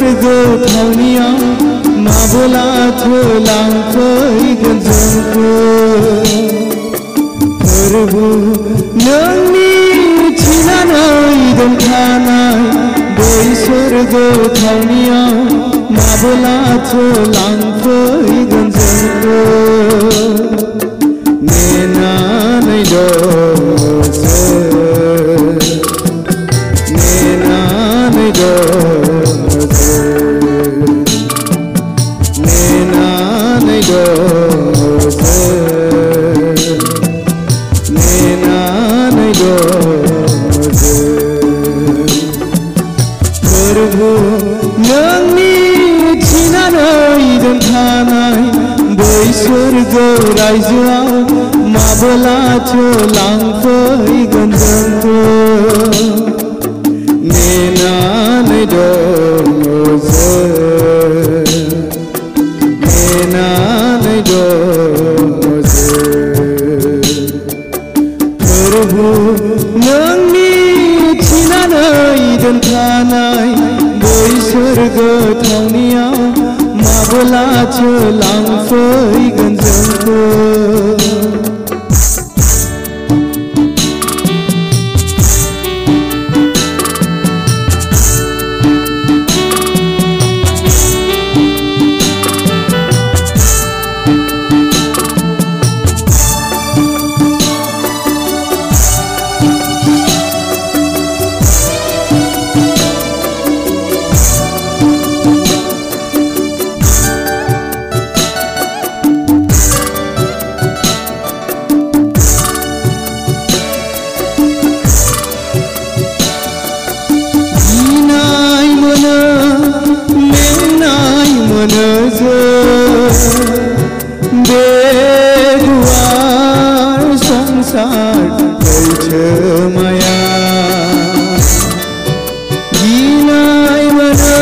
स्वर्ग थावनियाव माब्लाथो लांफैगोन जोंखौ प्रभु नोंनि थिनानै दोनखानाय बै स्वर्ग थावनियाव माब्लाथो लांफैगोन जोंखौ नेनानै दं नेनानै दं नेनानै दं नेनानै दं प्रभु नोंनि थिनानै दोनखानाय बै स्वर्ग रायजोआव माब्लाथो लांफैगोन जोंखौ नेनानै दं नेनानै दं प्रभु नोंनि थिनानै दोनखानाय बै स्वर्ग थावनियाव माब्लाथो लांफैगोन जोंखौ बे गुवार संसार लैथोमाया गिनाय मोनो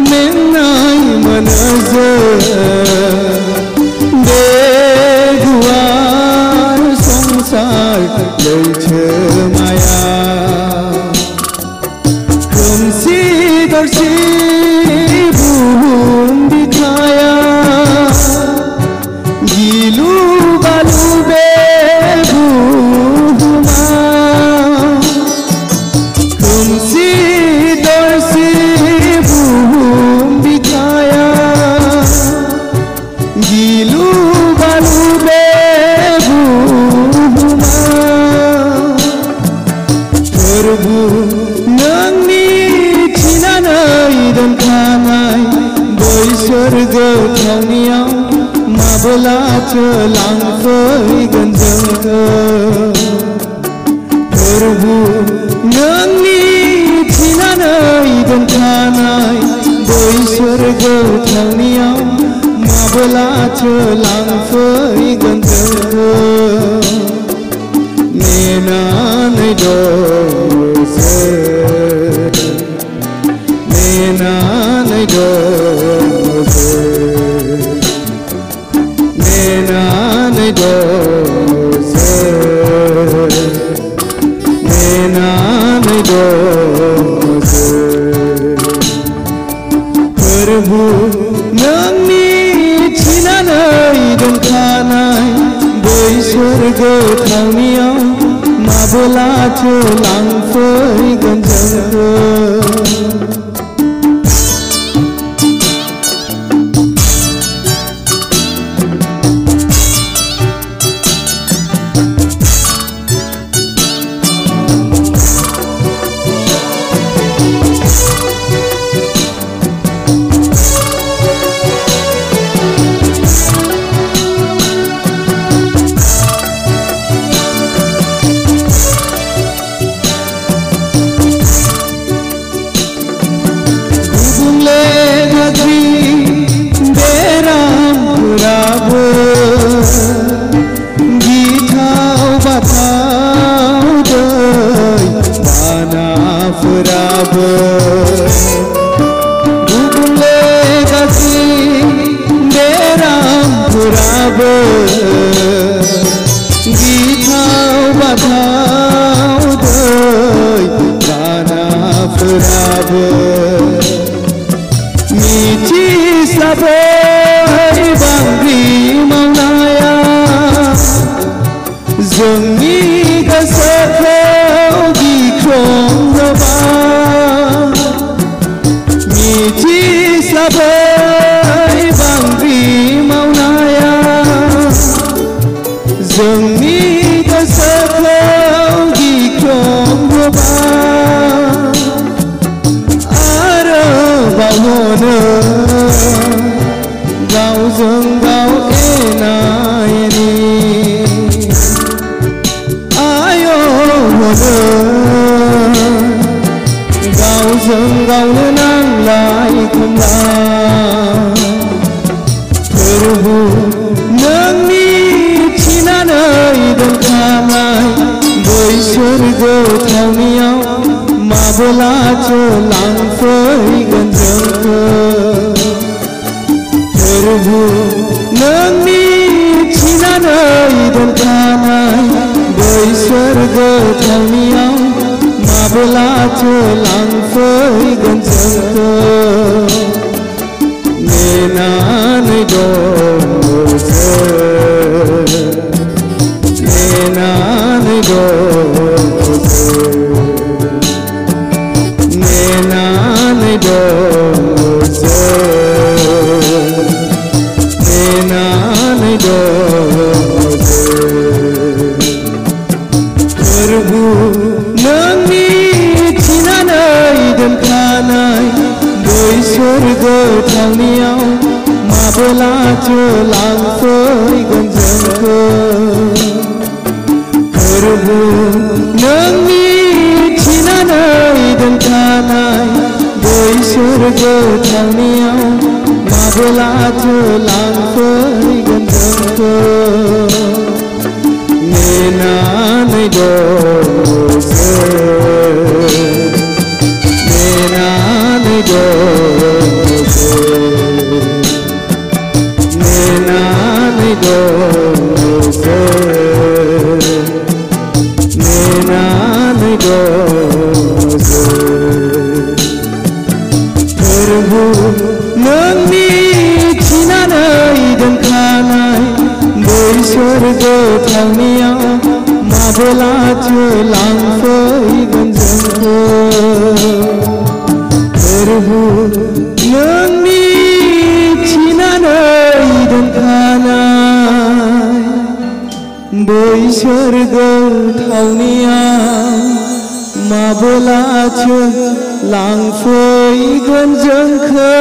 मेंनाय मोनो बे गुवार संसार लैथोमाया खोमसि दरसि गिलु बालु बे बुहुमा खोमसि दरसि बुहुम बिखाया गिलु बालु बे बुहुमा प्रभु नोंनि थिनानै दोनखानाय बै स्वर्ग थावनियाव माब्लाथो लांफैगोन जोंखौ प्रभु नोंनि थिनानै दोनखानाय बै स्वर्ग थावनियाव माब्लाथो लांफैगोन जोंखौ नेनानै दं नेनानै दं नेनानै दं नेनानै दं प्रभु नोंनि थिनानै दोनखानाय बै स्वर्ग थावनियाव माब्लाथो लांफैगोन जोंखौ हिसाबै बांग्रि मावनाया जोंनि गोसोखौ गिख्रंहोबाय मिथिस्लाबै बांग्रि मावनाया जोंनि गोसोखौ गिख्रंहोबाय आरो बावनो गावजों गाव एना एनि आय' हनो गावजों गावनो नांलाय खमलाय फोरबु नोंनि थिनानै दोनखानाय बै सोरगो थावनियाव माब्लाथो लांफैगोन जोंखौ फोरबु नोंनि थिनानै दोनखानाय बै सोरगो थावनियाव माब्लाथो लांफैगोन जोंखौ नेनानै दं नेनानै दं नेनानै दं नेनानै दं फोरबु नोंनि थिनानै दोनखानाय बै सोरगो थावनियाव माब्लाथो लांफैगोन जोंखौ फोरबु नोंनि थिनानै दोनखानाय बै सोरगो थावनियाव माब्लाथो लांफैगोन जोंखौ नेनानै दं नेनानै दं नेनानै दं नेनानै दं फोरबु नोंनि थिनानै दोनखानाय बै सोरगो थावनियाव माब्लाथो लांफैगोन जोंखौ फोरबु नोंनि थिनानै दोनखानाय बै सोरगो थावनियाव माब्लाथो लांफैगोन जोंखौ